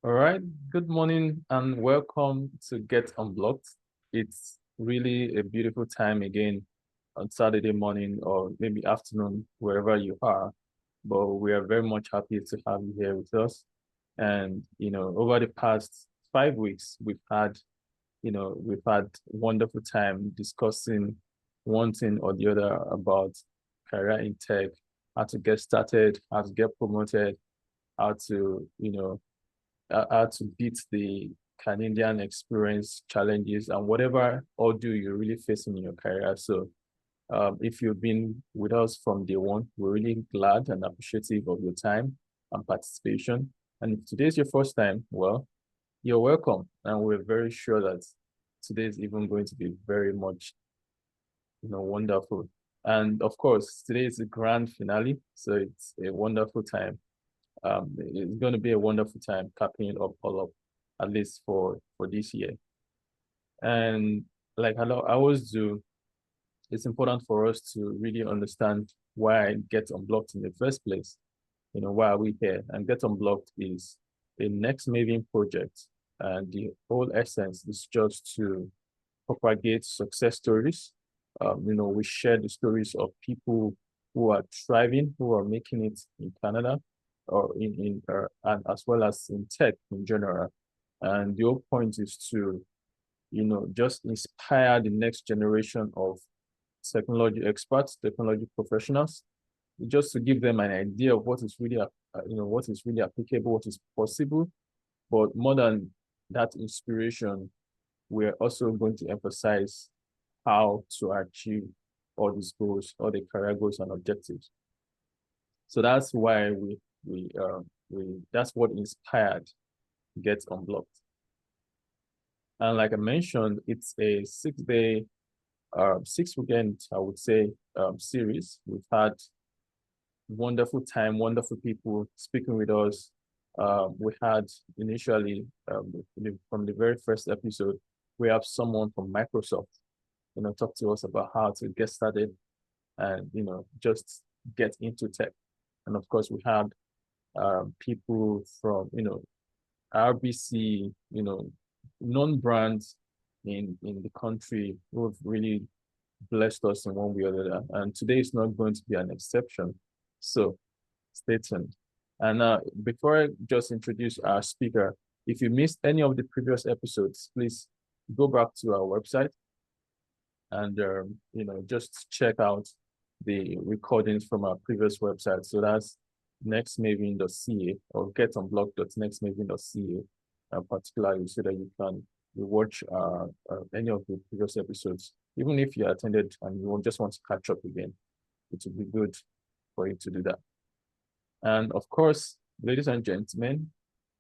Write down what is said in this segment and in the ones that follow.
All right. Good morning and welcome to Get Unblocked. It's really a beautiful time again on Saturday morning or maybe afternoon, wherever you are. But we are very much happy to have you here with us. And, over the past 5 weeks, we've had wonderful time discussing one thing or the other about career in tech, how to get started, how to get promoted, how to, how to beat the Canadian experience challenges and whatever ordeal you're really facing in your career. So if you've been with us from day one, we're really glad and appreciative of your time and participation. And if today's your first time, well, you're welcome. And we're very sure that today is even going to be very much, wonderful. And of course, today is the grand finale. So it's a wonderful time. It's going to be a wonderful time capping it up all up, at least for this year. And like I always do, it's important for us to really understand why Get Unblocked in the first place. Why are we here? And Get Unblocked is a next Maven project. And the whole essence is just to propagate success stories. We share the stories of people who are thriving, who are making it in Canada, or and as well as in tech in general. And the whole point is to, just inspire the next generation of technology experts, technology professionals, just to give them an idea of what is really, what is really applicable, what is possible. But more than that inspiration, we're also going to emphasize how to achieve all these goals, all the career goals and objectives. So that's why that's what inspired Get Unblocked. And like I mentioned, it's a 6-day, 6 weekend, I would say, series. We've had wonderful time, wonderful people speaking with us. We had initially, from the very first episode, we have someone from Microsoft, talk to us about how to get started and, just get into tech. And of course, we had people from, RBC, non-brands in the country who have really blessed us in one way or the other. And today is not going to be an exception. So stay tuned. And before I just introduce our speaker, if you missed any of the previous episodes, please go back to our website and just check out the recordings from our previous website. So that's nextmaven.ca or getunblocked.nextmaven.ca, particularly so that you can watch any of the previous episodes. Even if you attended and you just want to catch up again, it would be good for you to do that. And of course, ladies and gentlemen,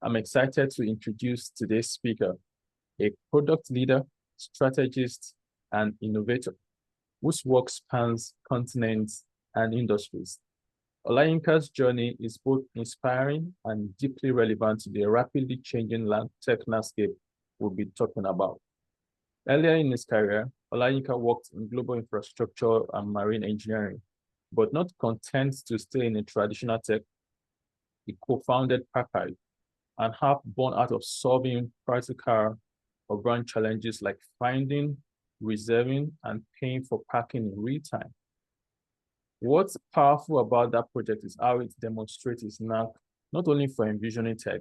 I'm excited to introduce today's speaker, a product leader, strategist, and innovator whose work spans continents and industries. Olayinka's journey is both inspiring and deeply relevant to the rapidly changing tech landscape we'll be talking about. Earlier in his career, Olayinka worked in global infrastructure and marine engineering, but not content to stay in a traditional tech, he co-founded Packard and half born out of solving practical urban challenges like finding, reserving, and paying for parking in real time. What's powerful about that project is how it demonstrates its knack not only for envisioning tech,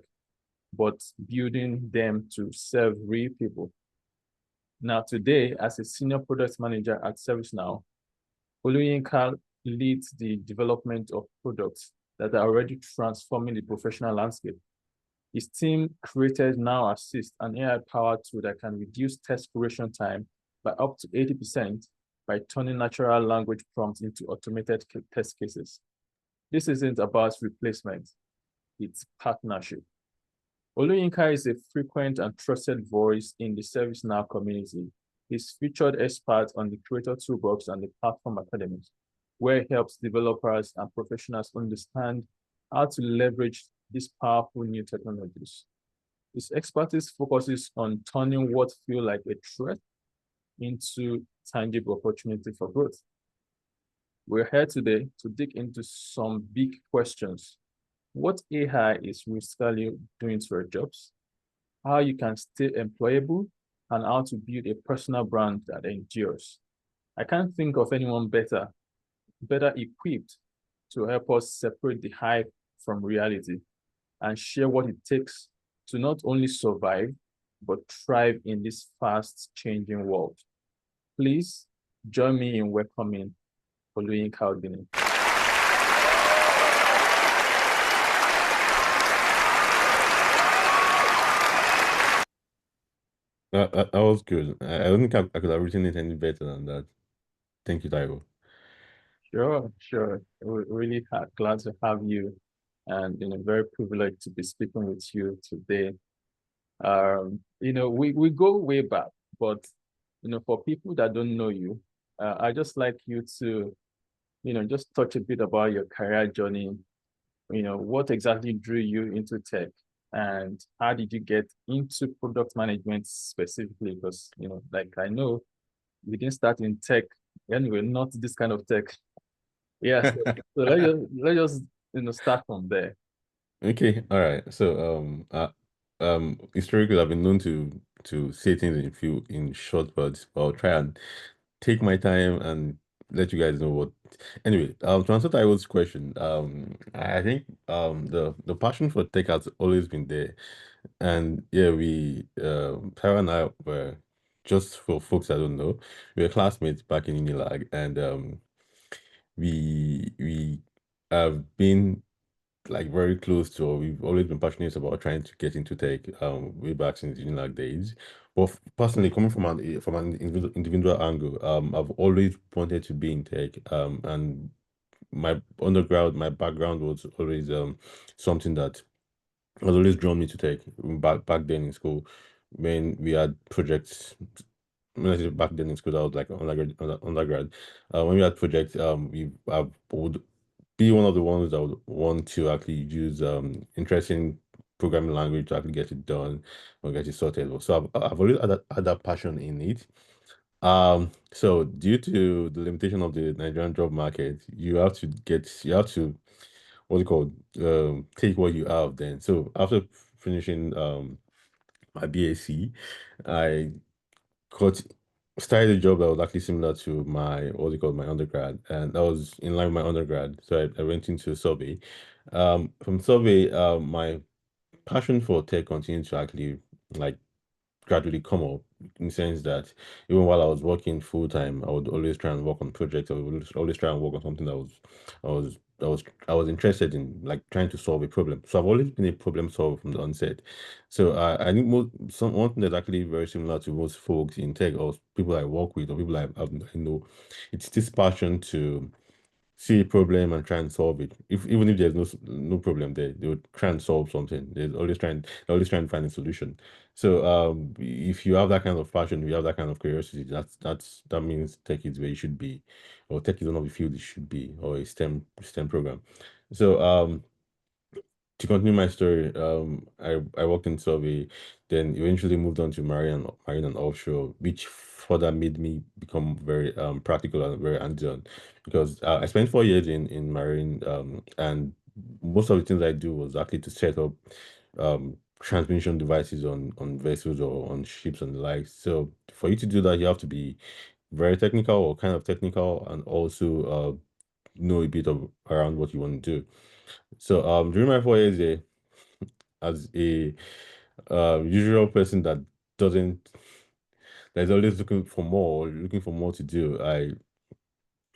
but building them to serve real people. Now, today, as a senior product manager at ServiceNow, Oluyinka leads the development of products that are already transforming the professional landscape. His team created Now Assist, an AI-powered tool that can reduce test creation time by up to 80% by turning natural language prompts into automated test cases. This isn't about replacement, it's partnership. Oluyinka is a frequent and trusted voice in the ServiceNow community. He's featured expert on the Creator Toolbox and the Platform Academy, where he helps developers and professionals understand how to leverage these powerful new technologies. His expertise focuses on turning what feel like a threat into tangible opportunity for growth. We're here today to dig into some big questions. what AI is really doing to our jobs, how you can stay employable, and how to build a personal brand that endures. I can't think of anyone better equipped to help us separate the hype from reality and share what it takes to not only survive, but thrive in this fast changing world. Please join me in welcoming Oluyin Caldini. That was good. I don't think I could have written it any better than that. Thank you, Taiwo. Sure, sure. We're really glad to have you and very privileged to be speaking with you today. We go way back, but for people that don't know you, I just like you to, just touch a bit about your career journey. What exactly drew you into tech and how did you get into product management specifically? Because, like I know we didn't start in tech anyway, not this kind of tech. Yes. So let's just start from there. Okay, all right. So historically I've been known to say things in short words, but I'll try and take my time and let you guys know what. Anyway, to answer Taiwo's question, I think the passion for tech has always been there, and yeah, Taiwo and I were, just for folks that don't know, we were classmates back in Unilag, and we have been like very close to, or we've always been passionate about trying to get into tech way back since the Unilag days. But personally, coming from an individual angle, I've always wanted to be in tech. And my background was always something that has always drawn me to tech. Back then in school, when we had projects, when I say back then in school, I was like undergrad. When we had projects, I would be one of the ones that would want to actually use interesting programming language to actually get it done or get it sorted. So I've always had that passion in it. So due to the limitation of the Nigerian job market, you have to, what's it called? Take what you have then. So after finishing my BAC, I got started a job that was actually similar to my, what's it called, my undergrad, and that was in line with my undergrad. So I went into survey. From survey, my passion for tech continued to actually like gradually come up, in the sense that even while I was working full time, I would always try and work on projects. I would always try and work on something I was interested in, like trying to solve a problem. So I've always been a problem solver from the onset. So I think one thing that's actually very similar to most folks in tech, or people I work with, or people I know, it's this passion to see a problem and try and solve it. Even if there's no problem there, they would try and solve something. They're always trying to find a solution. So if you have that kind of passion, if you have that kind of curiosity, that means tech is where you should be, or tech is one of the fields you should be, or a STEM program. So to continue my story, I worked in survey, then eventually moved on to marine and offshore, which further made me become very practical and very hands-on, because I spent 4 years in marine, and most of the things I do was actually to set up transmission devices on vessels or on ships and the like. So for you to do that, you have to be very technical, or kind of technical, and also know a bit of around what you want to do. So during my 4 years there, as a usual person doesn't that is always looking for more to do, I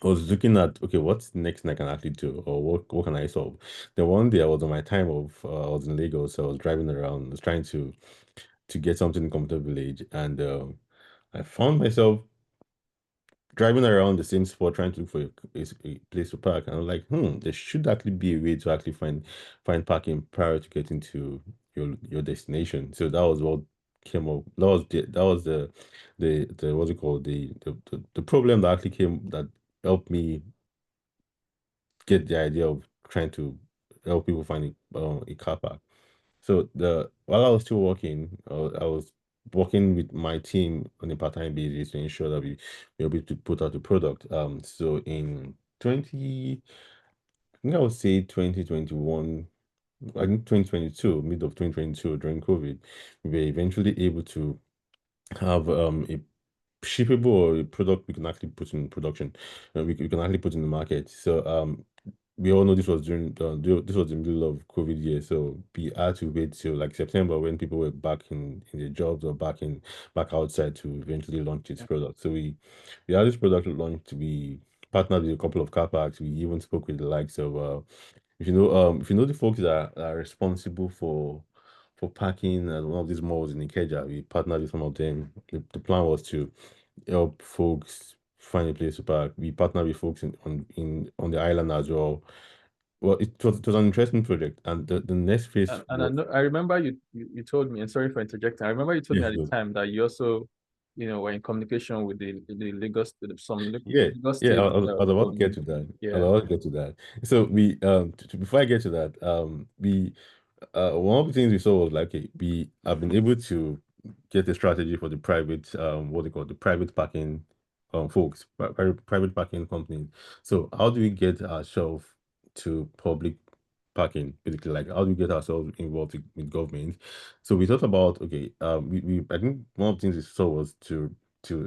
was looking at, okay, what's the next thing I can actually do, or what can I solve. Then one day I was on my time of I was in Lagos, so I was driving around, I was trying to get something in Computer Village, and I found myself driving around the same spot trying to look for a place to park, and I'm like, there should actually be a way to actually find parking prior to getting to your destination. So that was what came up. That was the what's it called, the problem that actually came, that helped me get the idea of trying to help people find a car park. So the while I was still working, I was working with my team on a part-time basis to ensure that we were able to put out the product. So in 20, I think I would say 2021, I think 2022, mid of 2022 during COVID, we were eventually able to have a shippable or a product we can actually put in production, and we can actually put in the market. So we all know this was this was the middle of COVID year, so we had to wait till like September when people were back in their jobs or back outside to eventually launch this product. So we had this product launched. We partnered with a couple of car parks. We even spoke with the likes of if you know the folks that are responsible for parking at one of these malls in Ikeja, we partnered with some of them. The plan was to help folks find a place to park. We partnered with folks on the island as well. Well, it was an interesting project, and the next phase And I was know I remember you told me, and sorry for interjecting. I remember you told me yeah, at the good. time that you also, were in communication with the Lagos, Yeah, Lagos yeah. State I was about to get government. to that. I was Yeah, about to get to that. So we before I get to that, we one of the things we saw was like, okay, we have been able to get a strategy for the private what they call the private parking folks, private parking companies. So how do we get ourselves to public parking? Basically, like how do we get ourselves involved with government? So we thought about okay, we I think one of the things we saw was to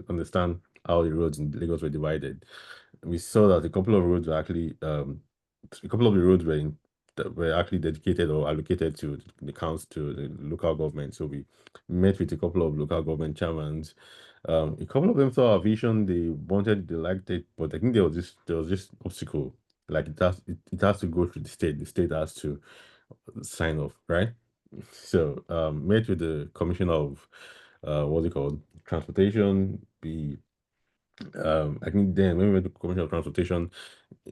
understand how the roads in Lagos were divided. We saw that a couple of roads were actually a couple of the roads that were actually dedicated or allocated to the council to the local government. So we met with a couple of local government chairmen. A couple of them saw our vision. They liked it, but I think there was this obstacle. Like it has to go through the state. The state has to sign off, right? So met with the commission of what's it called? Transportation. I think then when we went to Commission of Transportation,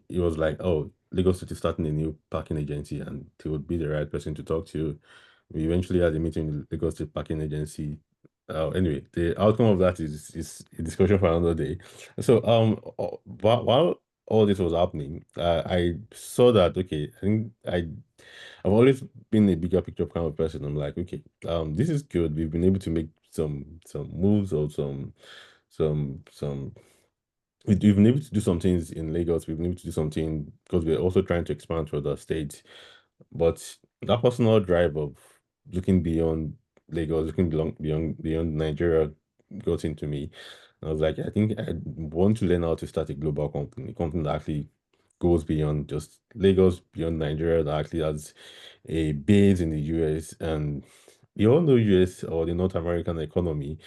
it was like, oh, Lagos City starting a new parking agency and he would be the right person to talk to. We eventually had a meeting with Lagos State Parking Agency. Anyway, the outcome of that is a discussion for another day. So while all this was happening, I saw that okay, I think I've always been a bigger picture kind of person. I'm like, okay, this is good. We've been able to make some moves or some we've been able to do some things in Lagos. We've been able to do something because we're also trying to expand to other states. But that personal drive of looking beyond Lagos, looking beyond Nigeria got into me. I was like, I think I want to learn how to start a global company, a company that actually goes beyond just Lagos, beyond Nigeria, that actually has a base in the US. And you all know US or the North American economy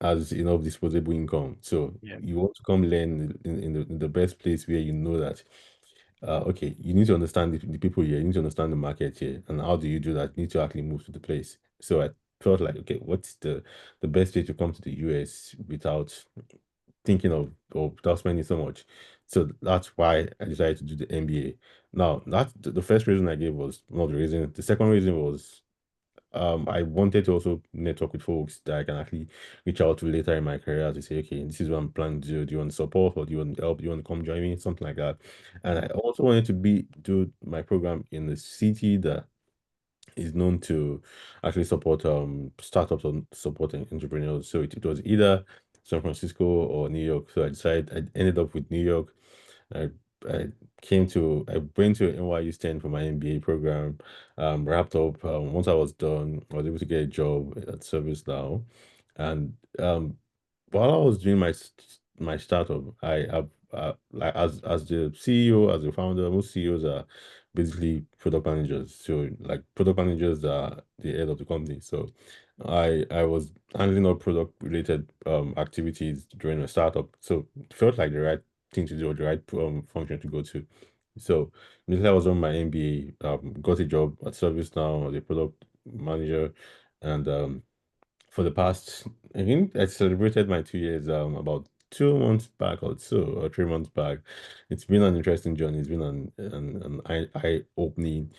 has enough disposable income. So yeah. you want to come learn in the best place where you know that okay, you need to understand the people here, you need to understand the market here. And how do you do that? You need to actually move to the place. So I felt like, okay, what's the best way to come to the US without thinking of or without spending so much? So that's why I decided to do the MBA. Now, that's the first reason I gave was one of the reasons. The second reason was I wanted to also network with folks that I can actually reach out to later in my career to say, okay, this is what I'm planning to do. Do you want support or do you want help? Do you want to come join me? Something like that. And I also wanted to do my program in a city that is known to actually support startups or supporting entrepreneurs. So it was either San Francisco or New York. So I ended up with New York. I I I went to NYU Stanford for my MBA program, wrapped up. Once I was done, I was able to get a job at ServiceNow, and while I was doing my startup, I have like as the CEO, as the founder, most CEOs are basically product managers. So like product managers are the head of the company. So I was handling all product related activities during my startup. So it felt like the right thing to do or the right function to go to. So immediately I was on my MBA, got a job at ServiceNow as a product manager, and for the past, I think I celebrated my 2 years about 2 months back or so, or 3 months back. It's been an interesting journey. It's been an eye-opening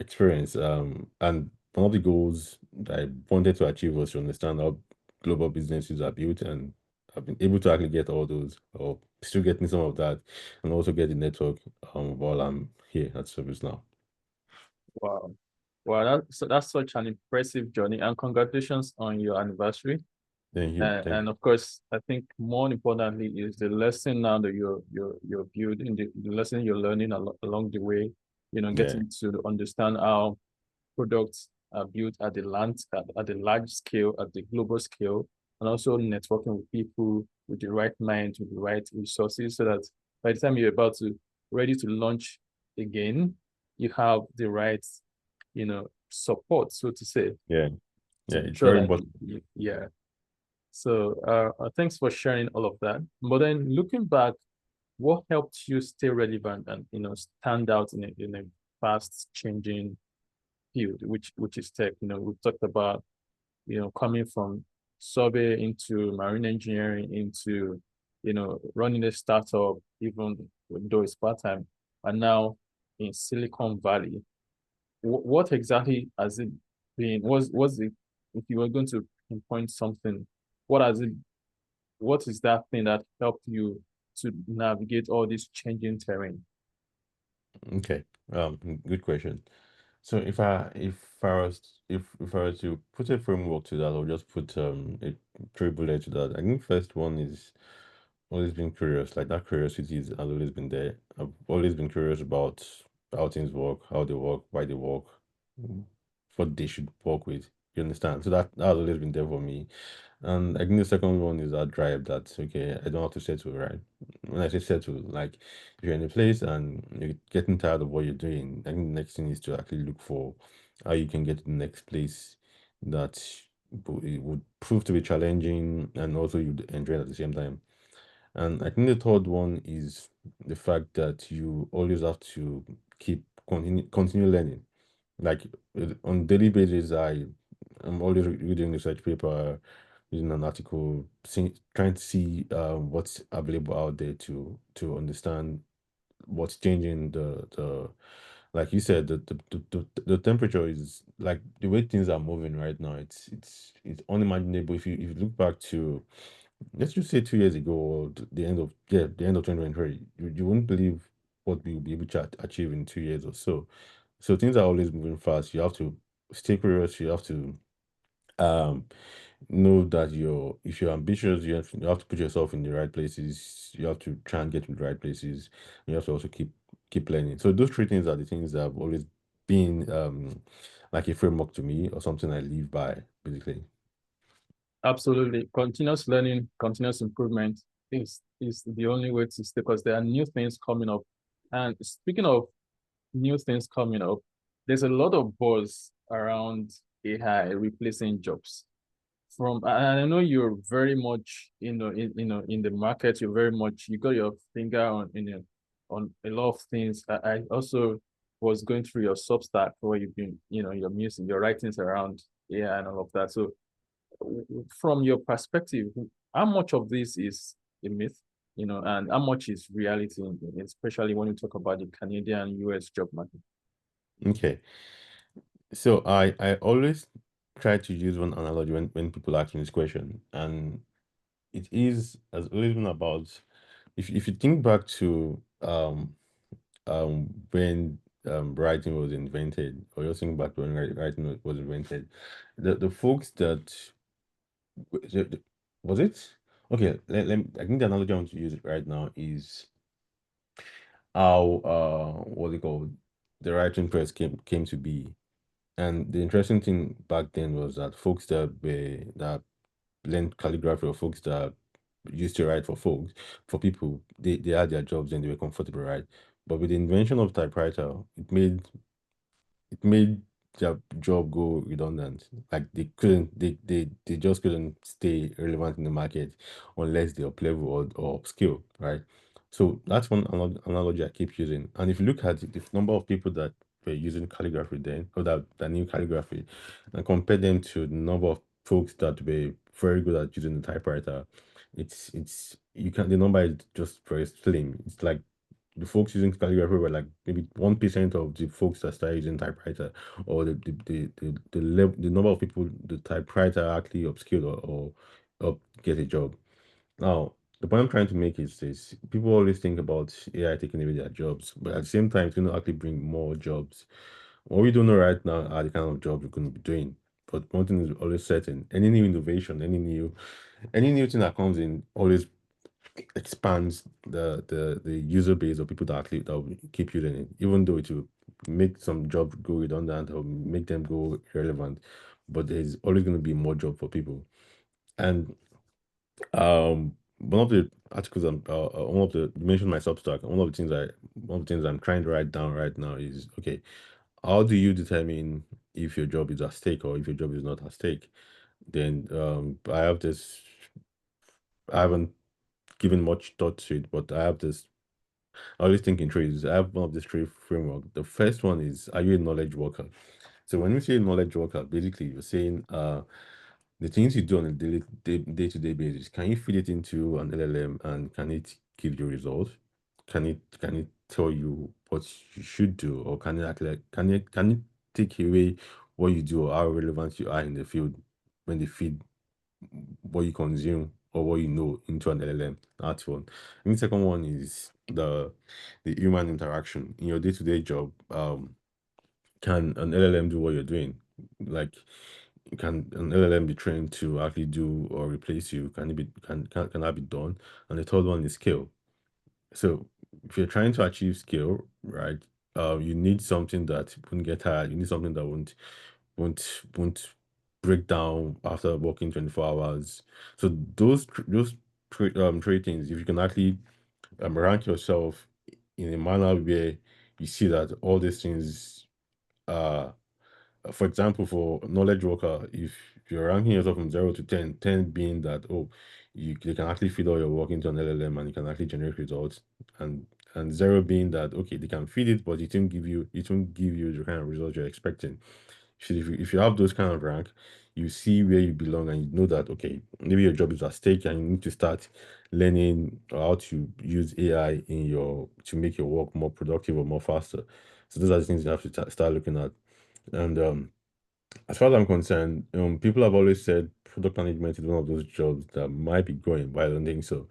experience. And one of the goals that I wanted to achieve was to understand how global businesses are built, and I've been able to actually get all those, or still getting some of that, and also get the network while I'm here at Service now. Wow. Wow, that's such an impressive journey, and congratulations on your anniversary. Thank you. And, Thank and of course, I think more importantly is the lesson now that you're building, the lesson you're learning along the way. Yeah. getting to understand how products are built at at the large scale, at the global scale, and also networking with people with the right mind, with the right resources, so that by the time you're about to ready to launch again, you have the right, support, so to say, Yeah. to Yeah. It's ensure very that important. yeah. So thanks for sharing all of that. But then looking back, what helped you stay relevant and stand out in a fast changing field, which is tech? We talked about coming from survey into marine engineering into running a startup, even though it's part time, and now in Silicon Valley. What exactly has it been? Was it, if you were going to pinpoint something, what has it? What is that thing that helped you to navigate all this changing terrain? Okay. Good question. So if I was to put a framework to that, I'll just put a three bullet to that. I think first one is always been curious. Like that curiosity has always been there. I've always been curious about how things work, how they work, why they work, mm, what they should work with. You understand? So that has always been there for me. And I think the second one is that drive that okay, I don't have to settle, right? When I say settle, like if you're in a place and you're getting tired of what you're doing, I think the next thing is to actually look for how you can get to the next place that it would prove to be challenging and also you'd enjoy it at the same time. And I think the third one is the fact that you always have to continue learning. Like on daily basis, I'm always reading research paper, reading an article, trying to see what's available out there to understand what's changing the like you said the temperature is like the way things are moving right now. It's unimaginable if you look back to let's just say 2 years ago or the end of 2023, you wouldn't believe what we will be able to achieve in 2 years or so. So things are always moving fast. You have to stay curious. You have to um know that if you're ambitious, you have to put yourself in the right places. You have to try and get to the right places. You have to also keep learning. So those three things are the things that have always been like a framework to me or something I live by, basically. Absolutely. Continuous learning, continuous improvement is the only way to stay, because there are new things coming up. And speaking of new things coming up, there's a lot of buzz around AI replacing jobs. And I know you're very much, in the market. You're very much, you got your finger on a lot of things. I also was going through your Substack where you've been, your music, your writings around AI and all of that. So from your perspective, how much of this is a myth, and how much is reality, especially when you talk about the Canadian US job market? Okay. So I always try to use one analogy when people ask me this question, and it is has always been about if you think back to when writing was invented, or you think back to when writing was invented, the folks that was it okay. I think the analogy I want to use right now is how what's it called, the writing press came to be. And the interesting thing back then was that folks that learned calligraphy, or folks that used to write for people, they had their jobs and they were comfortable, right? But with the invention of typewriter, it made their job go redundant. Like they just couldn't stay relevant in the market unless they up level or upskill, right? So that's one analogy I keep using. And if you look at the number of people that were using calligraphy then, or that knew calligraphy, and compare them to the number of folks that were very good at using the typewriter, it's you can the number is just very slim. It's like the folks using calligraphy were like maybe 1% of the folks that started using typewriter, or the number of people the typewriter actually upskill or get a job. Now, the point I'm trying to make is this: people always think about AI taking away their jobs, but at the same time, it's going to actually bring more jobs. What we don't know right now are the kind of jobs we're going to be doing. But one thing is always certain: any new innovation, any new thing that comes in always expands the user base of people that actually that will keep using it, even though it will make some jobs go redundant or make them go irrelevant, but there's always going to be more job for people. And one of the articles one of the you mentioned my Substack. One of the things I'm trying to write down right now is, okay, how do you determine if your job is at stake or if your job is not at stake? Then I haven't given much thought to it, but I have this. I always think in trades. I have one of these trade framework. The first one is, are you a knowledge worker? So when we say knowledge worker, basically you're saying the things you do on a day-to-day basis, can you feed it into an LLM and can it give you results? Can it tell you what you should do, or can it act like can it take away what you do or how relevant you are in the field when they feed what you consume or what you know into an LLM? That's one. And the second one is the human interaction in your day-to-day job. Can an LLM do what you're doing? Like, can an LLM be trained to actually do or replace you? Can that be done? And the third one is scale. So if you're trying to achieve scale, right, you need something that won't get tired. You need something that won't break down after working 24 hours. So those three things, if you can actually rank yourself in a manner where you see that all these things are, for example, for knowledge worker, if you're ranking yourself from 0 to 10, 10 being that, oh, they can actually feed all your work into an LLM and you can actually generate results, and zero being that, okay, they can feed it, but it won't give you the kind of results you're expecting. So if you have those kind of rank, you see where you belong and you know that, okay, maybe your job is at stake and you need to start learning how to use AI to make your work more productive or more faster. So those are the things you have to start looking at. And as far as I'm concerned, people have always said product management is one of those jobs that might be growing, but I don't think so.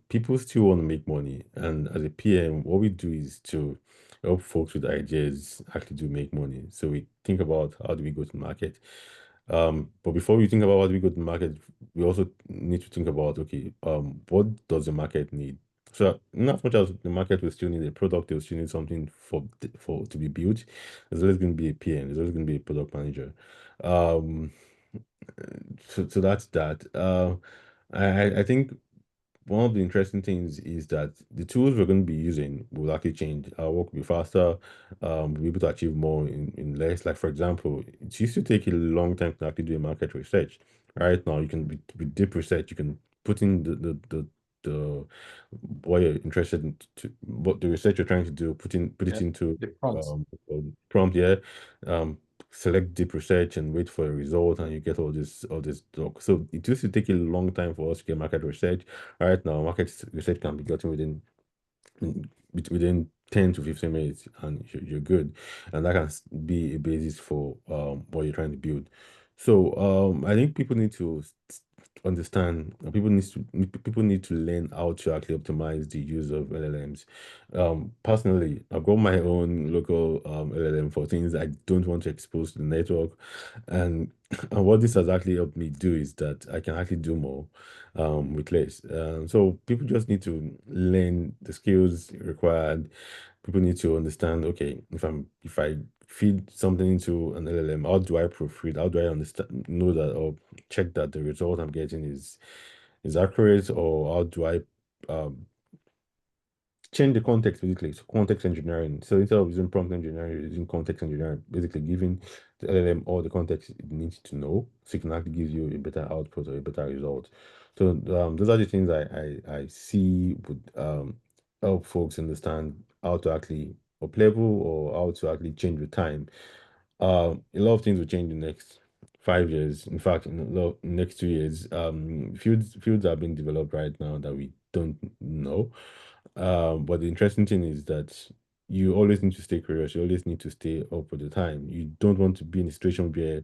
People still want to make money, and as a PM, what we do is to help folks with ideas actually do make money. So we think about how do we go to market. But before we think about how do we go to market, we also need to think about, okay, what does the market need? So not as much as the market will still need a product, they'll still need something for to be built. There's always going to be a PM. There's always going to be a product manager. Um, so that's that. I think one of the interesting things is that the tools we're going to be using will actually change. Our work will be faster. We'll be able to achieve more in less. Like, for example, it used to take a long time to actually do a market research. Right now, you can, with deep research, you can put in the what you're interested in, what the research you're trying to do, put it Yeah, into the prompts. prompt, yeah. Select deep research and wait for a result, and you get all this doc. So it used to take a long time for us to get market research. Right now, market research can be gotten within 10 to 15 minutes, and you're good. And that can be a basis for what you're trying to build. So I think people need to understand, people need to learn how to actually optimize the use of LLMs. Personally, I've got my own local LLM for things I don't want to expose to the network. And, and what this has actually helped me do is that I can actually do more with less. So people just need to learn the skills required. People need to understand, okay, if I feed something into an LLM, how do I proofread? How do I understand, know that, or check that the result I'm getting is accurate, or how do I um change the context, basically? So context engineering. So instead of using prompt engineering, you're using context engineering, basically giving the LLM all the context it needs to know, so it can actually give you a better output or a better result. So those are the things I see would help folks understand how to actually up level or how to actually change with time. A lot of things will change in the next 5 years. In fact, in the next 2 years, fields are being developed right now that we don't know. But the interesting thing is that you always need to stay curious. You always need to stay up with the time. You don't want to be in a situation where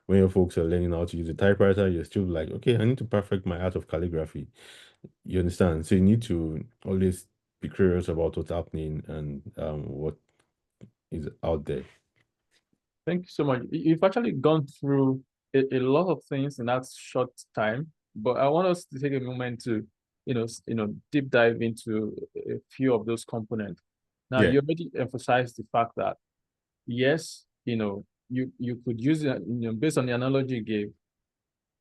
when your folks are learning how to use a typewriter, you're still like, okay, I need to perfect my art of calligraphy. You understand? So you need to always be curious about what's happening and what is out there. Thank you so much. You've actually gone through a lot of things in that short time, but I want us to take a moment to, deep dive into a few of those components. Now, Yeah. you already emphasized the fact that yes, you could use it, based on the analogy you gave,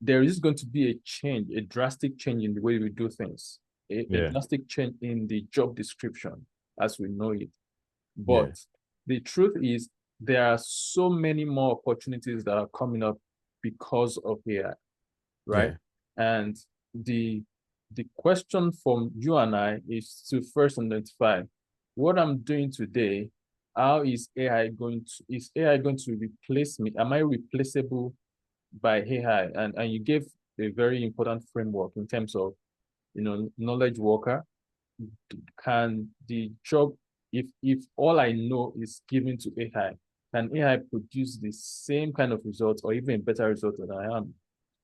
there is going to be a change, a drastic change in the way we do things, a Yeah. drastic change in the job description as we know it. Yeah. But the truth is, there are so many more opportunities that are coming up because of AI, right? Yeah. And the the question from you and I is to first identify what I'm doing today. How is AI going to replace me? Am I replaceable by AI? And you gave a very important framework in terms of knowledge worker. Can the job, if all I know is given to AI, can AI produce the same kind of results or even better results than I am?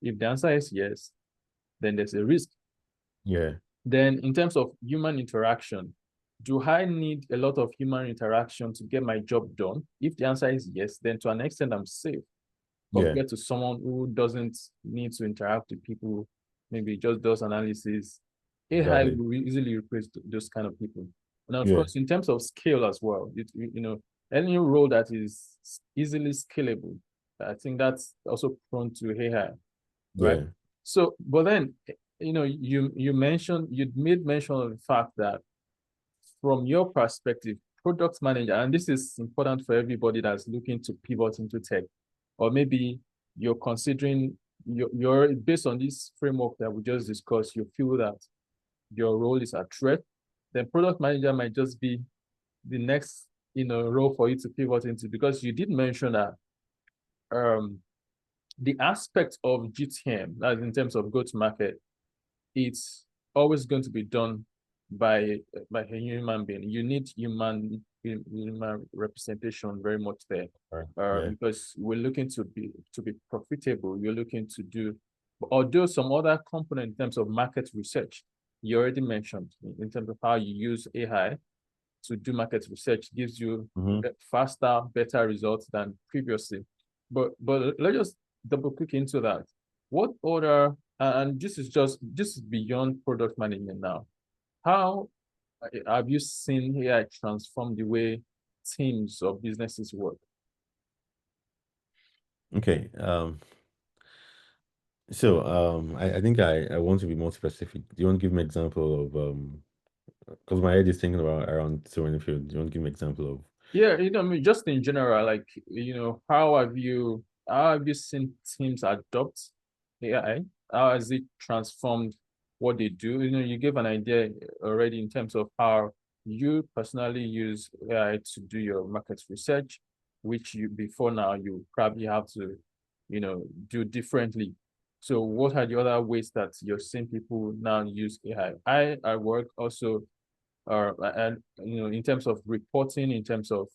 If the answer is yes, then there's a risk. Yeah. Then in terms of human interaction, do I need a lot of human interaction to get my job done? If the answer is yes, then to an extent I'm safe Yeah. compared to someone who doesn't need to interact with people, maybe just does analysis. AI Exactly. will easily replace those kind of people. And of Yeah. course, in terms of scale as well, any role that is easily scalable, I think that's also prone to AI, right? Yeah. So, but then, you made mention of the fact that from your perspective, product manager, and this is important for everybody that's looking to pivot into tech, or maybe you're considering you're based on this framework that we just discussed, you feel that your role is at threat, then product manager might just be the next role for you to pivot into, because you did mention that um the aspect of GTM, that is in terms of go to market, it's always going to be done by a human being. You need human representation very much there, Right. Yeah. because we're looking to be profitable. You're looking to do, although some other component in terms of market research, you already mentioned in terms of how you use AI to do market research gives you Mm-hmm. faster, better results than previously. But let's just double click into that. What other, and this is beyond product management now. How have you seen AI transform the way teams or businesses work? Okay. I think I want to be more specific. Do you want to give me an example of because my head is thinking about around so many fields. Do you want to give me an example of Yeah, I mean, just in general, like, how have you seen teams adopt AI? How has it transformed what they do? You gave an idea already in terms of how you personally use AI to do your market research, which you before now you probably have to, do differently. So what are the other ways that you're seeing people now use AI? I work also, and in terms of reporting, in terms of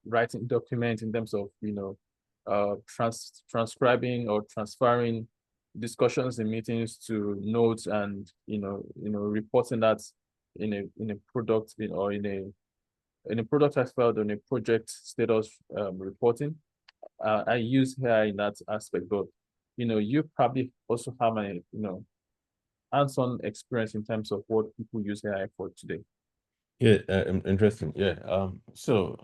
writing documents, in terms of transcribing or transferring discussions in meetings to notes, and reporting that in a product, or in a product as well, in a project status reporting. I use here in that aspect, but you probably also have a hands-on experience in terms of what people use AI for today. yeah, interesting. Yeah. So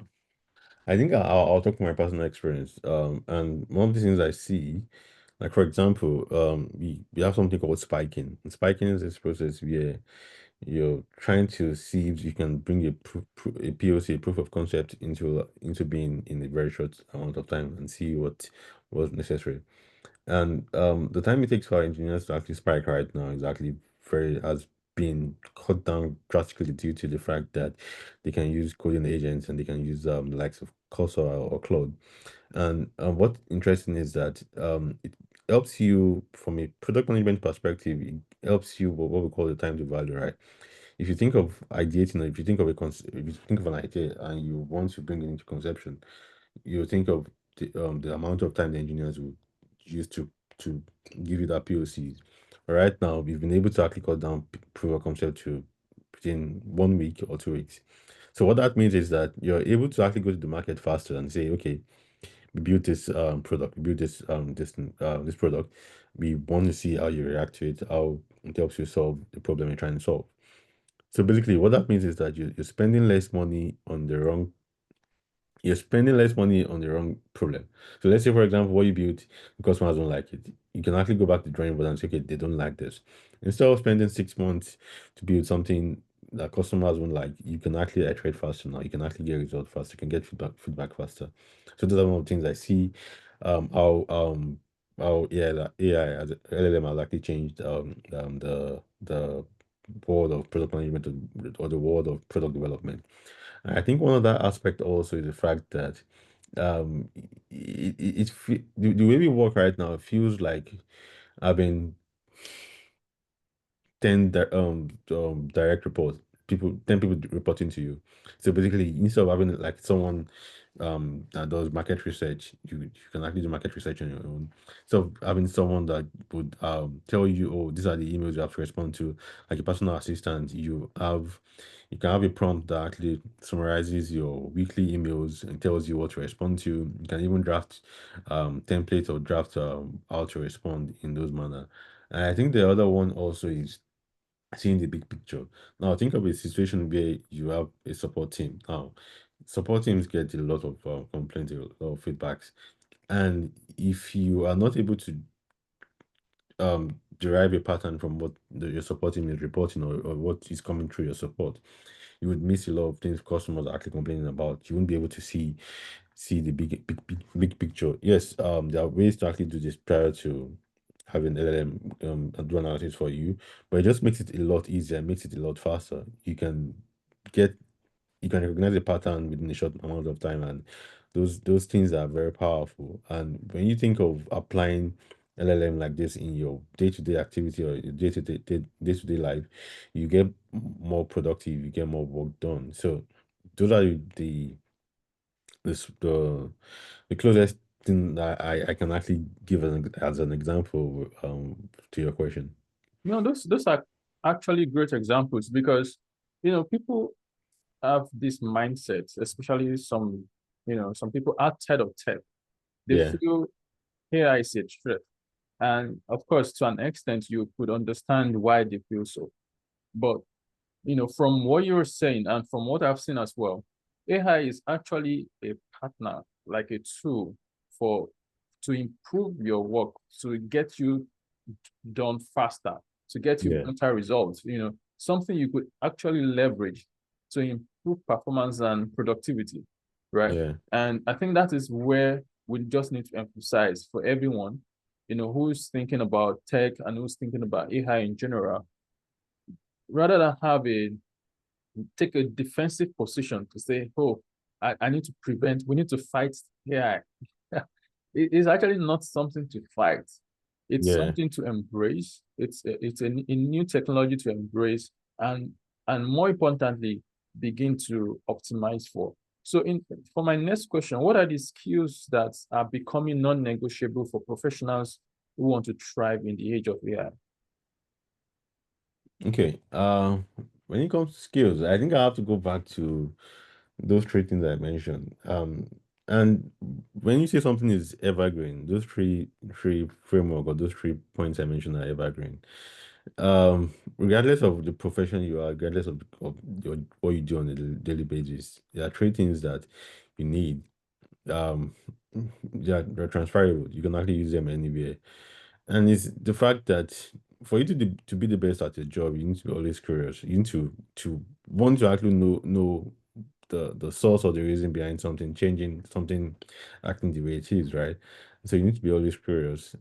I think I'll talk from my personal experience. And one of the things I see, like for example, we have something called spiking. And spiking is this process where you're trying to see if you can bring a POC, a proof of concept, into being in a very short amount of time and see what was necessary. And the time it takes for our engineers to actually spike right now is actually very has been cut down drastically due to the fact that they can use coding agents and they can use the likes of Cursor or Claude. And what's interesting is that it helps you from a product management perspective. It helps you what we call the time to value, right? If you think of ideating, or if you think of if you think of an idea and you want to bring it into conception, you think of the amount of time the engineers will use to give you that POCs. Right now, we've been able to actually cut down proof of concept to within 1 week or 2 weeks. So what that means is that you're able to actually go to the market faster and say, okay, we built this product, we built this product. We want to see how you react to it, how it helps you solve the problem you're trying to solve. So basically, what that means is that you're spending less money on the wrong you're spending less money on the wrong problem. So let's say, for example, what you built, the customers don't like it. You can actually go back to the drawing board and say, okay, they don't like this. Instead of spending 6 months to build something that customers won't like, you can actually iterate faster now. You can actually get results faster. You can get feedback faster. So those are one of the things I see. How yeah, that AI as LLM has actually changed the world of product management or the world of product development. I think one of that aspect also is the fact that um the way we work right now feels like having 10 direct reports, 10 people reporting to you. So basically, instead of having like someone that does market research, you can actually do market research on your own. So having someone that would tell you, oh, these are the emails you have to respond to, like a personal assistant, you can have a prompt that actually summarizes your weekly emails and tells you what to respond to. You can even draft templates or draft how to respond in those manner. And I think the other one also is seeing the big picture. Now, think of a situation where you have a support team. Now, support teams get a lot of complaints, a lot of feedbacks, and if you are not able to derive a pattern from what your support team is reporting or what is coming through your support, you would miss a lot of things customers are actually complaining about. You wouldn't be able to see the big picture. Yes, there are ways to actually do this prior to having LLM do analysis for you, but it just makes it a lot easier, makes it a lot faster. Get you can recognize a pattern within a short amount of time, and those things are very powerful. And when you think of applying LLM like this in your day-to-day activity or your day-to-day life, you get more productive, you get more work done. So those are this the closest thing that I can actually give as an example to your question. Those are actually great examples because people have this mindset, especially some people outside of tech. They Yeah, feel AI is a threat. And of course, to an extent, you could understand why they feel so. But from what you're saying and from what I've seen as well, AI is actually a partner, like a tool for to improve your work, to get you done faster, to get you yeah, better results, something you could actually leverage to improve performance and productivity, right? yeah. And I think that is where we just need to emphasize for everyone, who's thinking about tech and who's thinking about AI in general, rather than take a defensive position to say, oh, I need to we need to fight AI. It's actually not something to fight. It's Yeah. something to embrace. It's a new technology to embrace and more importantly, begin to optimize for. So for my next question, what are the skills that are becoming non-negotiable for professionals who want to thrive in the age of AI? Okay. When it comes to skills, I think I have to go back to those three things I mentioned. And when you say something is evergreen, those three framework or those 3 points I mentioned are evergreen. Regardless of the profession you are, regardless of what you do on a daily basis, there are three things that you need. Um, they're transferable. You can actually use them anywhere. And it's the fact that for you to be the best at your job, you need to be always curious. You need to want to actually know the source or the reason behind something changing, something acting the way it is, right? So you need to be always curious.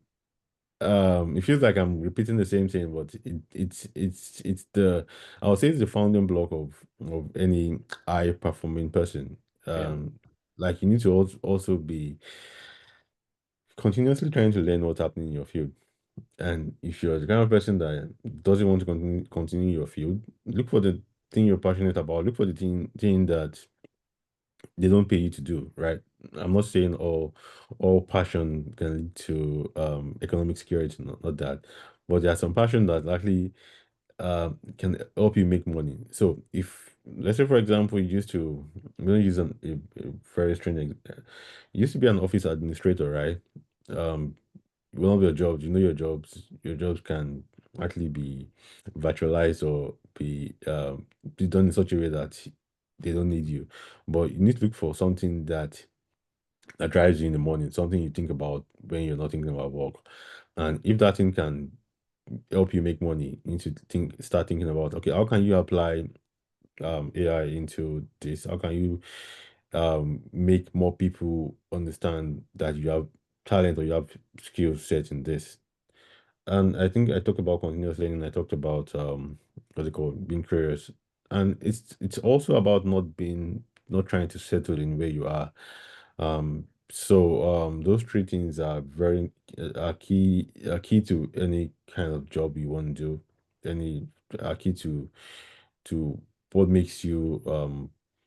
It feels like I'm repeating the same thing, but it's the I would say it's the founding block of any high performing person. Yeah. Like you need to also be continuously trying to learn what's happening in your field. And if you're the kind of person that doesn't want to continue your field, look for the thing you're passionate about. Look for the thing that they don't pay you to do, right? I'm not saying all passion can lead to economic security, not that. But there's some passion that actually can help you make money. So if let's say for example you used to I'm gonna use a very strange you used to be an office administrator, right? Um one of your jobs, your jobs can actually be virtualized or be done in such a way that they don't need you. But you need to look for something that drives you in the morning, something you think about when you're not thinking about work. And if that thing can help you make money, you need to start thinking about, okay, how can you apply AI into this? How can you make more people understand that you have talent or you have skill set in this? And I think I talked about continuous learning. I talked about what's it called, being curious, and it's also about not trying to settle in where you are. Those three things are very are key to any kind of job you want to do. Any are key to what makes you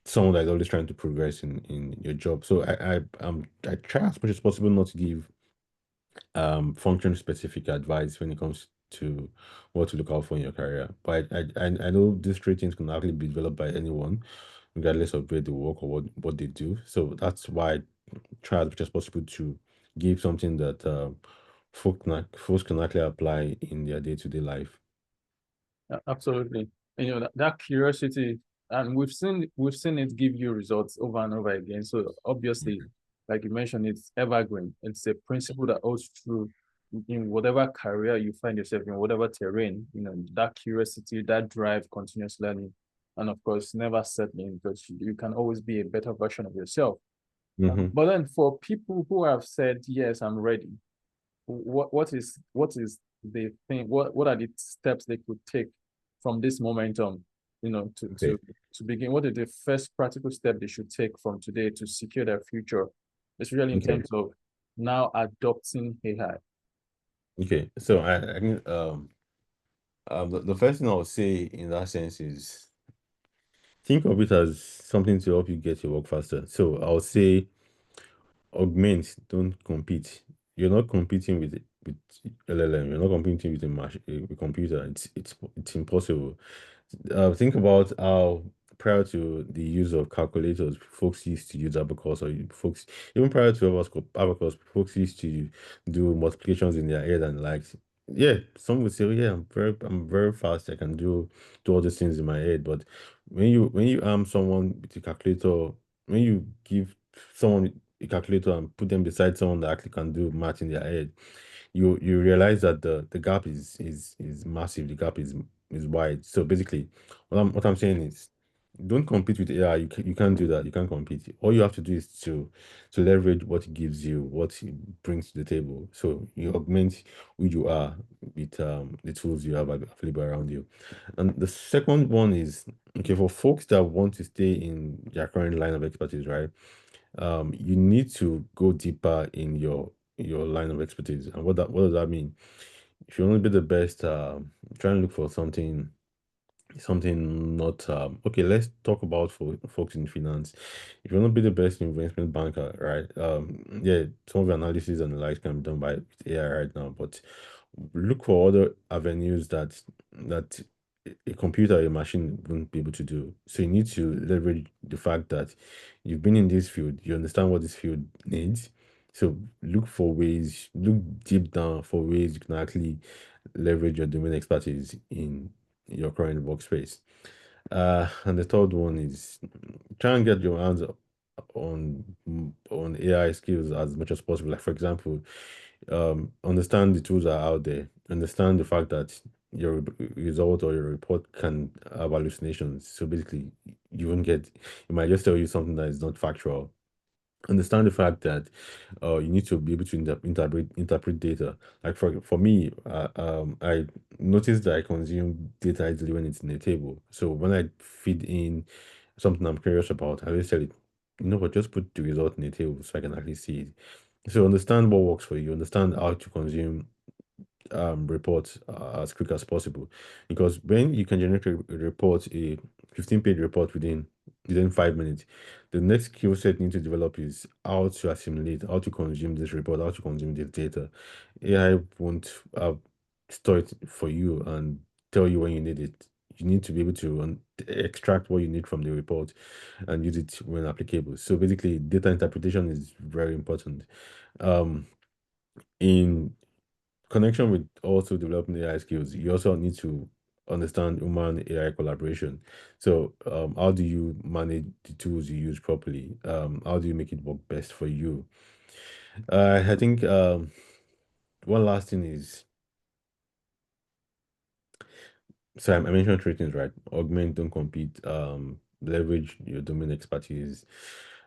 someone that's always trying to progress in your job. So I try as much as possible not to give function specific advice when it comes to what to look out for in your career. But I know these three things can actually be developed by anyone, regardless of where they work or what they do. So that's why I try as much as possible to give something that folks can actually apply in their day-to-day life. Absolutely. And, that curiosity, and we've seen it give you results over and over again. So obviously, like you mentioned, it's evergreen. It's a principle that holds true in whatever career you find yourself in, whatever terrain. That curiosity, that drive, continuous learning, and of course, never settling, because you can always be a better version of yourself. Mm-hmm. But then for people who have said, yes, I'm ready, what is the thing, what are the steps they could take from this momentum, to Okay. begin? What is the first practical step they should take from today to secure their future, especially in Okay. terms of now adopting AI? Okay. So I think the first thing I would say in that sense is think of it as something to help you get your work faster. So I would say augment, don't compete. You're not competing with LLM. You're not competing with a machine, a computer. It's impossible. Think about how prior to the use of calculators, folks used to use abacus, or folks even prior to abacus, folks used to do multiplications in their head and like, yeah, some would say, oh, yeah, I'm very fast. I can do all these things in my head. But when you arm someone with a calculator, when you give someone a calculator and put them beside someone that actually can do math in their head, you realize that the gap is massive. The gap is wide. So basically, what I'm saying is, don't compete with AI. You can't do that. You can't compete. All you have to do is to leverage what it gives you, what it brings to the table. So you augment who you are with the tools you have available around you. And the second one is, okay, for folks that want to stay in their current line of expertise, right? You need to go deeper in your line of expertise. And what does that mean? If you want to be the best, try and look for something not okay. Let's talk about for folks in finance. If you want to be the best investment banker, right? Yeah, some of the analysis and the likes can be done by AI right now, but look for other avenues that a computer, a machine wouldn't be able to do. So you need to leverage the fact that you've been in this field, you understand what this field needs. So look deep down for ways you can actually leverage your domain expertise in your current workspace. And the third one is try and get your hands on AI skills as much as possible. Like for example, understand the tools are out there. Understand the fact that your result or your report can have hallucinations. So basically, you won't get. It might just tell you something that is not factual. Understand the fact that you need to be able to interpret data. Like for me, I notice that I consume data easily when it's in a table. So when I feed in something I'm curious about, I always tell it, but just put the result in a table so I can actually see it. So understand what works for you. Understand how to consume report as quick as possible, because when you can generate a report, a 15-page report within 5 minutes, the next skill set you need to develop is how to assimilate, how to consume this report, how to consume this data. AI won't store it for you and tell you when you need it. You need to be able to extract what you need from the report and use it when applicable. So basically, data interpretation is very important. Um, in connection with also developing AI skills, you also need to understand human AI collaboration. So, how do you manage the tools you use properly? How do you make it work best for you? I think one last thing is, so I mentioned three things, right? Augment, don't compete, leverage your domain expertise,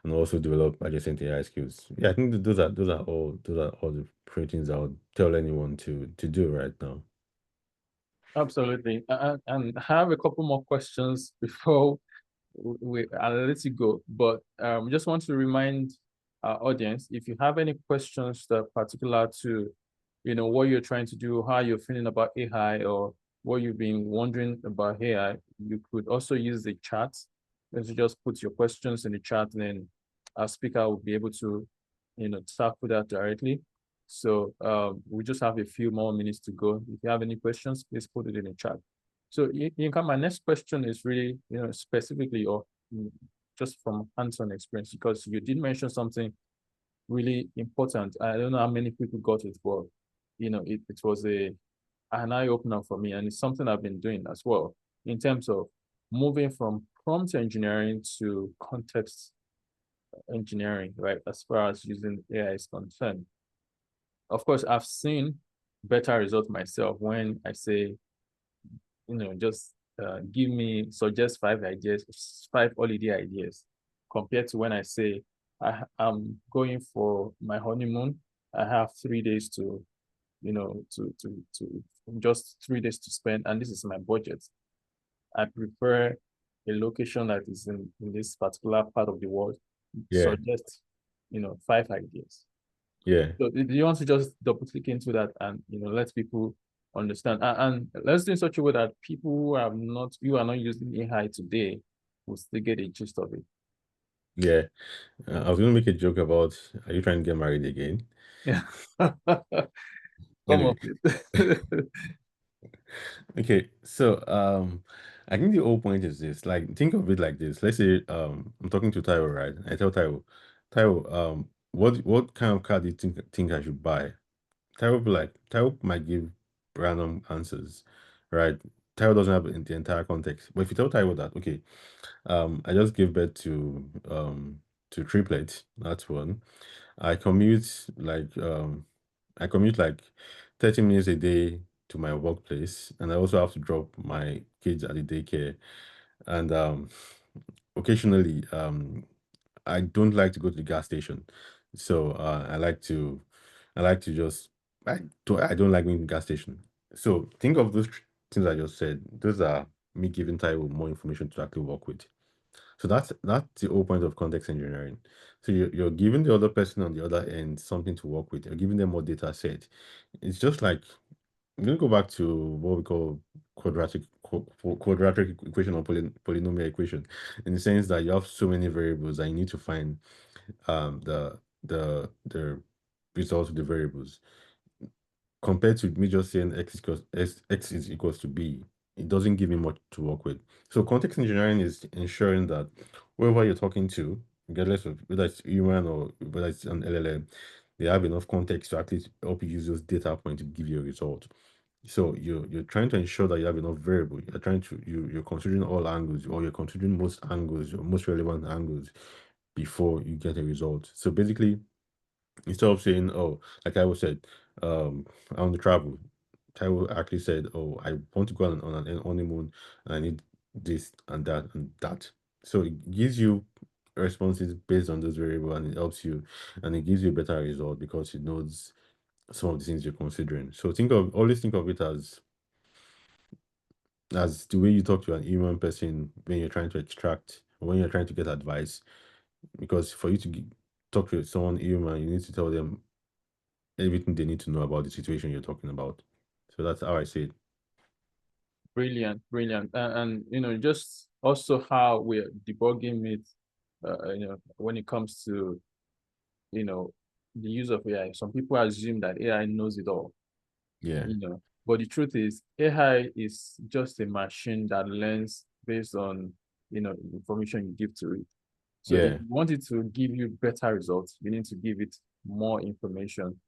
and also develop adjacent AI skills. Yeah, I think those are all the three things I would tell anyone to do right now. Absolutely. And I have a couple more questions before I'll let you go. But just want to remind our audience, if you have any questions that are particular to, what you're trying to do, how you're feeling about AI, or what you've been wondering about AI, you could also use the chat. You just put your questions in the chat, and then our speaker will be able to, tackle that directly. So we just have a few more minutes to go. If you have any questions, please put it in the chat. So Yinka, my next question is really, specifically or just from hands-on experience, because you did mention something really important. I don't know how many people got it, but it was an eye-opener for me, and it's something I've been doing as well in terms of moving from prompt engineering to context engineering, right? As far as using AI is concerned. Of course, I've seen better results myself when I say, just suggest 5 ideas, 5 holiday ideas, compared to when I say I'm going for my honeymoon. I have 3 days to, to just 3 days to spend, and this is my budget. I prefer a location that is in this particular part of the world. Yeah, Suggest, 5 ideas. yeah. So do you want to just double click into that and let people understand, and let's do in such a way that people who are not using AI today will still get a gist of it. Yeah, I was gonna make a joke about, are you trying to get married again? Yeah. Come Anyway, up with. okay, so I think the whole point is this. Like, think of it like this. Let's say I'm talking to Taiwo, right? I tell Taiwo, what kind of car do you think I should buy? Taiwo might give random answers, right? Taiwo doesn't have the entire context. But if you tell Taiwo that, okay, I just gave birth to triplets, that's one. I commute like um I commute like 30 minutes a day to my workplace, and I also have to drop my kids at the daycare. And occasionally, I don't like to go to the gas station. So I like to just I don't like going to the gas station. So think of those things I just said. Those are me giving Taiwo more information to actually work with. So that's the whole point of context engineering. So you're giving the other person on the other end something to work with. You're giving them more data set. It's just like, I'm going to go back to what we call quadratic equation or polynomial equation, in the sense that you have so many variables that you need to find the results of the variables, compared to me just saying x is equals to b. It doesn't give me much to work with. So context engineering is ensuring that whoever you're talking to, regardless of whether it's human or whether it's an LLM, they have enough context to actually help you use those data points to give you a result. So you're trying to ensure that you have enough variable. You're trying to you're considering all angles, or you're considering most angles, or most relevant angles, before you get a result. So basically, instead of saying, oh, like I was said, I want to travel. Taiwo actually said, oh, I want to go on an honeymoon, and I need this and that and that. So it gives you responses based on those variables, and it helps you, and it gives you a better result because it knows some of the things you're considering. So always think of it as the way you talk to an human person when you're trying to extract, or when you're trying to get advice. Because for you to talk to someone human, you need to tell them everything they need to know about the situation you're talking about. So that's how I see it. Brilliant, brilliant. And just also how we're debugging it, when it comes to, you know, the use of AI. Some people assume that AI knows it all, Yeah, but the truth is AI is just a machine that learns based on, information you give to it. So if yeah, you want it to give you better results, you need to give it more information.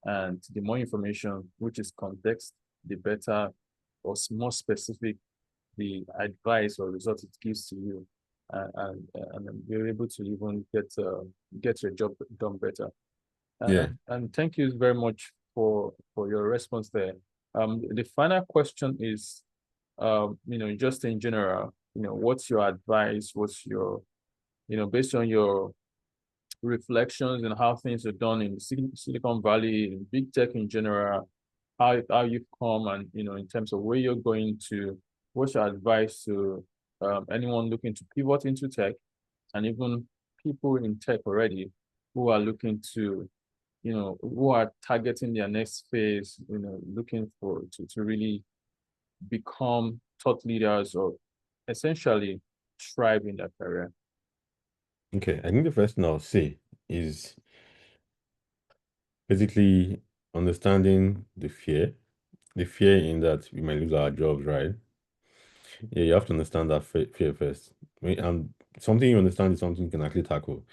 And the more information, which is context, the better or more specific the advice or result it gives to you, and you're able to even get your job done better. Yeah. And thank you very much for your response there. The final question is, just in general, what's your advice? What's your, based on your reflections and how things are done in Silicon Valley, in big tech in general, how you've come, and in terms of where you're going to, what's your advice to anyone looking to pivot into tech, and even people in tech already who are looking to, who are targeting their next phase, looking to really become thought leaders or essentially thrive in their career. Okay. I think the first thing I'll say is basically understanding the fear in that we might lose our jobs, right? Yeah, you have to understand that fear first. And something you understand is something you can actually tackle.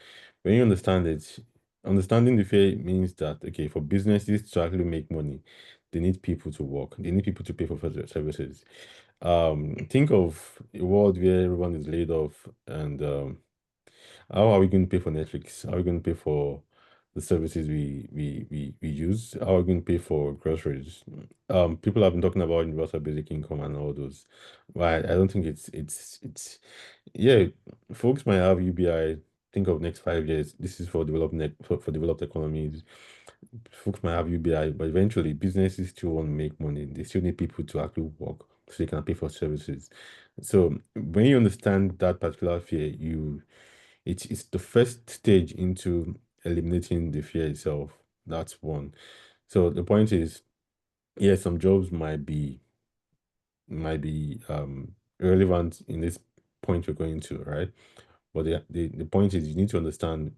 When you understand it, understanding the fear means that, okay, for businesses to actually make money, they need people to work. They need people to pay for their services. Think of a world where everyone is laid off, and how are we going to pay for Netflix? How are we going to pay for the services we use? How are we going to pay for groceries? People have been talking about universal basic income and all those. But I don't think it's yeah, folks might have UBI. Think of next 5 years. This is for for developed economies. Folks might have UBI, but eventually businesses still want to make money. They still need people to actually work so they can pay for services. So when you understand that particular fear, it's the first stage into eliminating the fear itself. That's one. So the point is, yes, some jobs might be irrelevant in this point you're going to, right? But the point is you need to understand,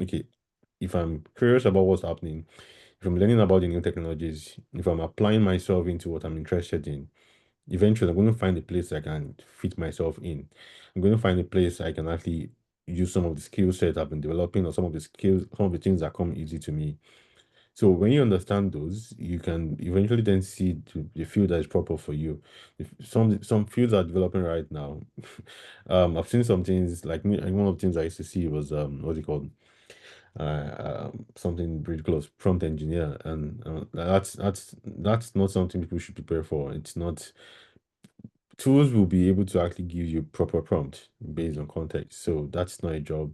okay, if I'm curious about what's happening, if I'm learning about the new technologies, if I'm applying myself into what I'm interested in, eventually I'm going to find a place I can fit myself in. I'm going to find a place I can actually use some of the skill set I've been developing, or some of the things that come easy to me. So when you understand those, you can eventually then see the field that is proper for you. If some fields are developing right now. I've seen some things like me. One of the things I used to see was what's it called? Something ridiculous, prompt engineer, and that's not something people should prepare for. It's not. Tools will be able to actually give you proper prompt based on context. So that's not a job,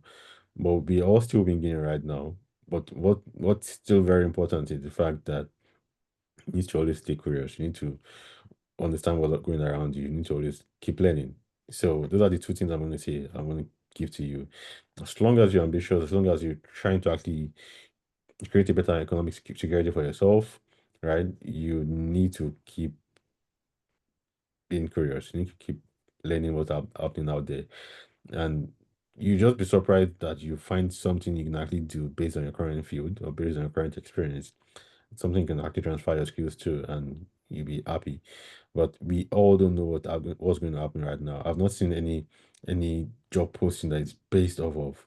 but we all still being getting right now. But what's still very important is the fact that you need to always stay curious. You need to understand what's going around you. You need to always keep learning. So those are the two things I'm going to say. I'm going to give to you. As long as you're ambitious, as long as you're trying to actually create a better economic security for yourself, right? You need to keep being curious. You need to keep learning what's happening out there. And you just be surprised that you find something you can actually do based on your current field or based on your current experience. Something you can actually transfer your skills to, and you'll be happy. But we all don't know what's going to happen right now. I've not seen any job posting that is based off of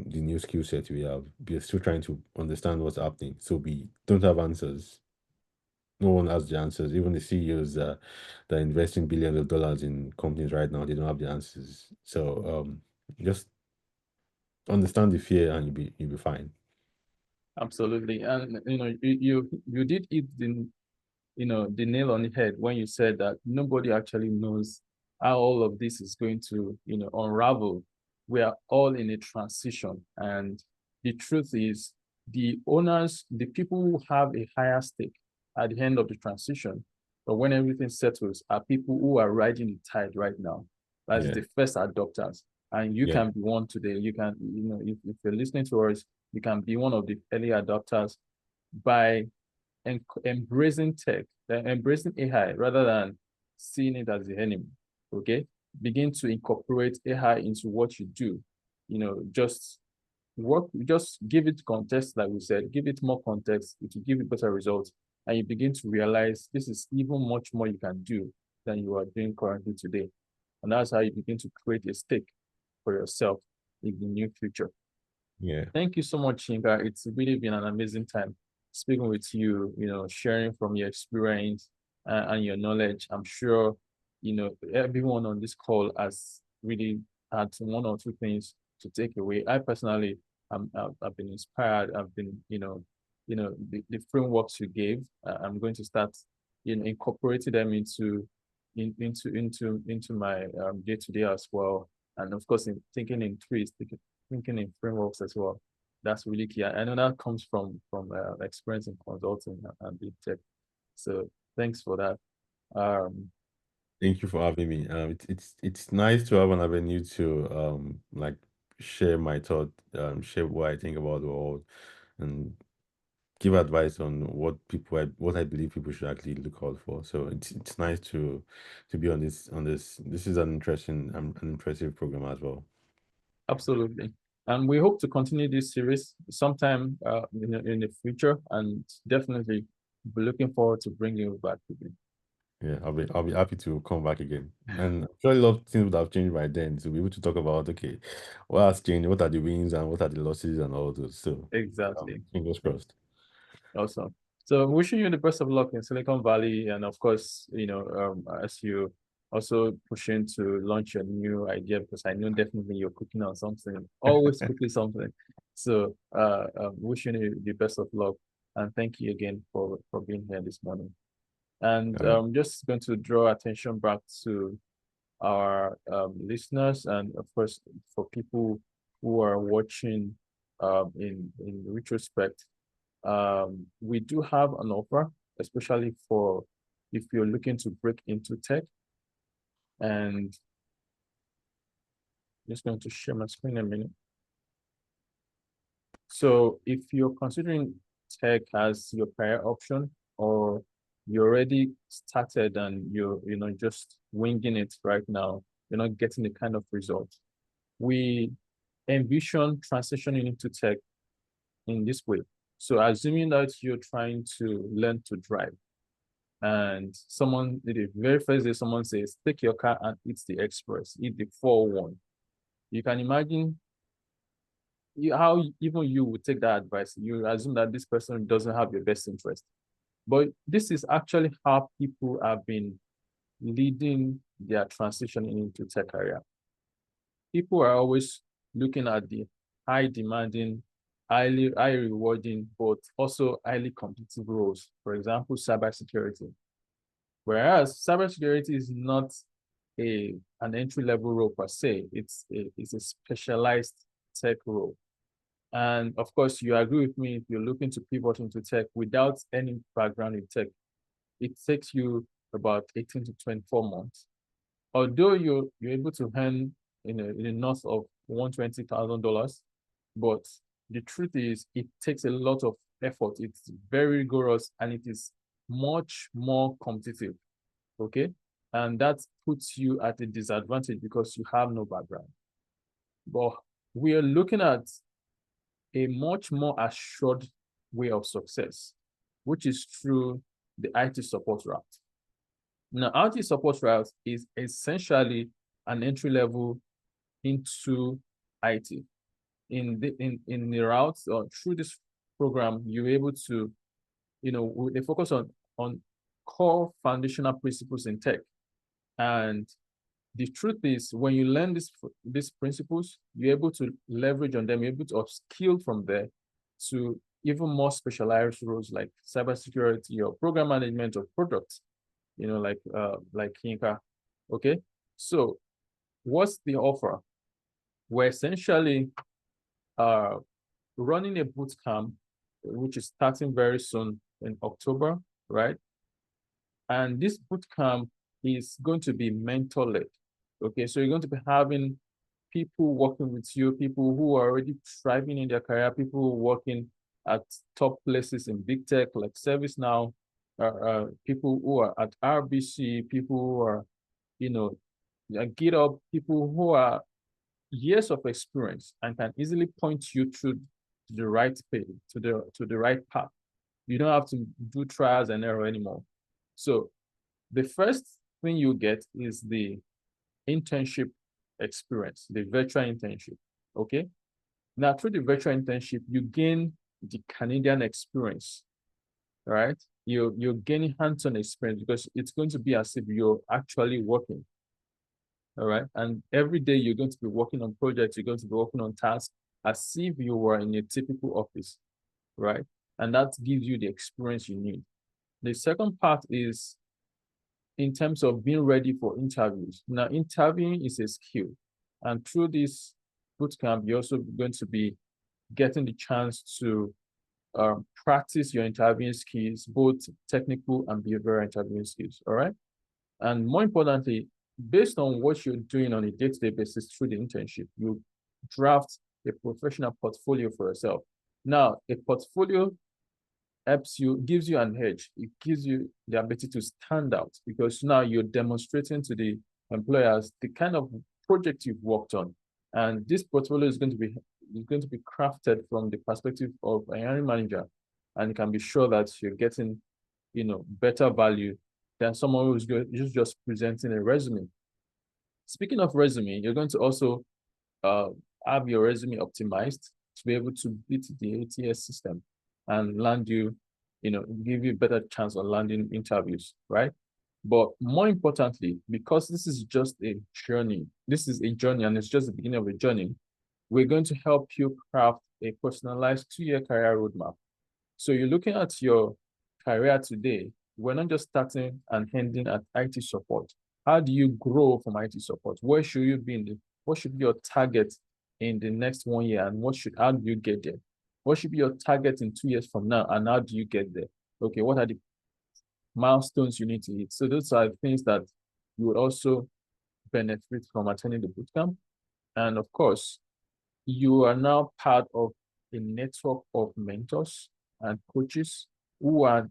the new skill set we have. We're still trying to understand what's happening. So we don't have answers. No one has the answers. Even the CEOs that are investing billions of dollars in companies right now, they don't have the answers. So just understand the fear and you'll be fine. Absolutely. And you did it in the nail on the head when you said that nobody actually knows how all of this is going to, unravel. We are all in a transition. And the truth is, the owners, the people who have a higher stake at the end of the transition, but when everything settles, are people who are riding the tide right now. That's Yeah, the first adopters. And you yeah, can be one today. You can, if you're listening to us, you can be one of the early adopters by embracing tech, embracing AI rather than seeing it as the enemy. Okay, begin to incorporate AI into what you do. Just just give it context, like we said, give it more context. It will give you better results, and you begin to realize this is even much more you can do than you are doing currently today, and that's how you begin to create a stake for yourself in the new future. yeah. Thank you so much, Shinga. It's really been an amazing time. speaking with you, sharing from your experience and your knowledge. I'm sure, everyone on this call has really had one or two things to take away. I personally, I've been inspired. I've been, the frameworks you gave, I'm going to start, incorporating them into my day to day as well. And of course, in thinking in trees, thinking in frameworks as well. That's really key. I know that comes from experience in consulting and big tech. So thanks for that. Um, Thank you for having me. It's nice to have an avenue to like share my thought, share what I think about the world, and give advice on what I believe people should actually look out for. So it's nice to be on this. This is an impressive program as well. Absolutely. And we hope to continue this series sometime in the future, and definitely be looking forward to bringing you back again. Yeah, I'll be happy to come back again. And I'm sure a lot of things would have changed by then to be able to talk about, okay, what has changed, what are the wins and what are the losses and all those. So Exactly. fingers crossed. Awesome. So wishing you the best of luck in Silicon Valley, and of course, as you also pushing to launch your new idea, because I know definitely you're cooking on something, always cooking something. So, wishing you the best of luck, and thank you again for being here this morning. And Uh, just going to draw attention back to our listeners, and of course for people who are watching in retrospect. We do have an offer, especially for if you're looking to break into tech. And just going to share my screen a minute. So if you're considering tech as your career option, or you already started and you're just winging it right now, you're not getting the kind of result. We envision transitioning into tech in this way. So assuming that you're trying to learn to drive, and the very first day someone says, take your car and eat the express, eat the 401. You can imagine how even you would take that advice. You assume that this person doesn't have your best interest. But this is actually how people have been leading their transition into tech area. People are always looking at the high demanding, high rewarding, but also highly competitive roles. For example, cybersecurity. Whereas cybersecurity is not an entry level role per se, it's a specialized tech role. And of course, you agree with me, if you're looking to pivot into tech without any background in tech, it takes you about 18 to 24 months. Although you're able to earn in the north of $120,000, but the truth is it takes a lot of effort. It's very rigorous and it is much more competitive. Okay. And that puts you at a disadvantage because you have no background. But we are looking at a much more assured way of success, which is through the IT support route. Now, IT support route is essentially an entry level into IT. In the route or through this program, you're able to, they focus on core foundational principles in tech. And the truth is, when you learn these principles, you're able to leverage on them, you're able to upskill from there to even more specialized roles like cybersecurity or program management of products, like Kinka. Okay. So what's the offer? We're essentially uh running a boot camp, which is starting very soon in October, right? And this boot camp is going to be mentor-led. Okay, so you're going to be having people working with you, people who are already thriving in their career, people working at top places in big tech like ServiceNow, people who are at RBC, people who are, at GitHub, people who are years of experience and can easily point you through the right page, to the right path. You don't have to do trials and error anymore. So the first thing you get is the internship experience, the virtual internship. Okay. Now, through the virtual internship, you gain the Canadian experience. right? You're gaining hands-on experience because it's going to be as if you're actually working. All right. And every day you're going to be working on projects, you're going to be working on tasks as if you were in a typical office, right? And that gives you the experience you need. The second part is in terms of being ready for interviews. Now, interviewing is a skill. And through this bootcamp, you're also going to be getting the chance to practice your interviewing skills, both technical and behavioral interviewing skills. All right. And more importantly, based on what you're doing on a day-to-day basis through the internship, you draft a professional portfolio for yourself. Now, a portfolio helps you, gives you an edge. It gives you the ability to stand out because now you're demonstrating to the employers the kind of project you've worked on. And this portfolio is going to be crafted from the perspective of a hiring manager, and you can be sure that you're getting, better value than someone who's just presenting a resume. Speaking of resume, you're going to also uh, have your resume optimized to be able to beat the ATS system and land you, give you a better chance of landing interviews, right? But more importantly, because this is just a journey, and it's just the beginning of a journey, we're going to help you craft a personalized 2-year career roadmap. So you're looking at your career today. We're not just starting and ending at IT support. How do you grow from IT support? Where should you be what should be your target in the next 1 year, and how do you get there? What should be your target in 2 years from now, and how do you get there? Okay, what are the milestones you need to hit? So those are things that you would also benefit from attending the bootcamp. And of course, you are now part of a network of mentors and coaches who are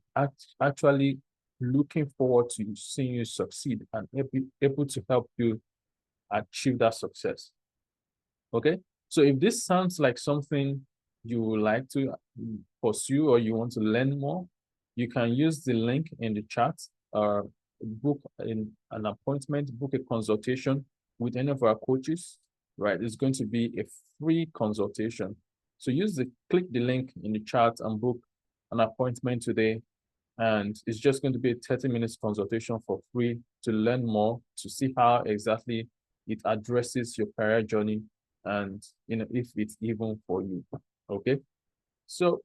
actually looking forward to seeing you succeed and able to help you achieve that success. Okay. So if this sounds like something you would like to pursue or you want to learn more, you can use the link in the chat or book an appointment, book a consultation with any of our coaches, right? It's going to be a free consultation. So click the link in the chat and book an appointment today. And it's just going to be a 30 minutes consultation for free to learn more, to see how exactly it addresses your career journey and if it's even for you. Okay. So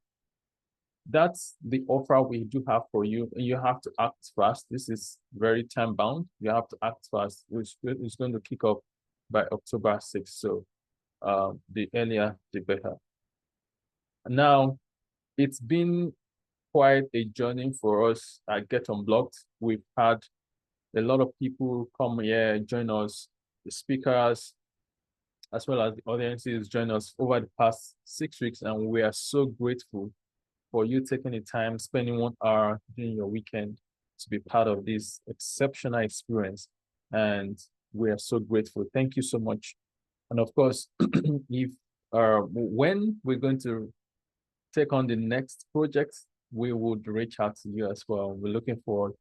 that's the offer we do have for you. And you have to act fast. This is very time bound. You have to act fast, which is going to kick off by October 6th. So the earlier, the better. Now, it's been quite a journey for us at Get Unblocked. We've had a lot of people come here, join us, the speakers, as well as the audiences join us over the past 6 weeks. And we are so grateful for you taking the time, spending 1 hour during your weekend to be part of this exceptional experience. And we are so grateful. Thank you so much. And of course, if when we're going to take on the next project, we would reach out to you as well. We're looking forward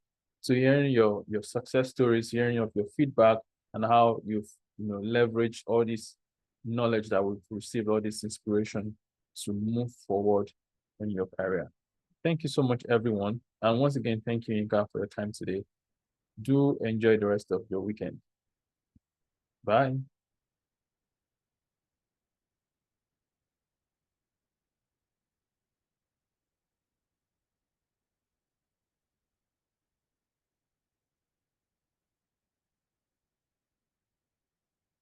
to hearing your success stories, hearing of your feedback, and how you've leveraged all this knowledge that we've received, all this inspiration to move forward in your career. Thank you so much, everyone. And once again, thank you, Inka, for your time today. Do enjoy the rest of your weekend. Bye.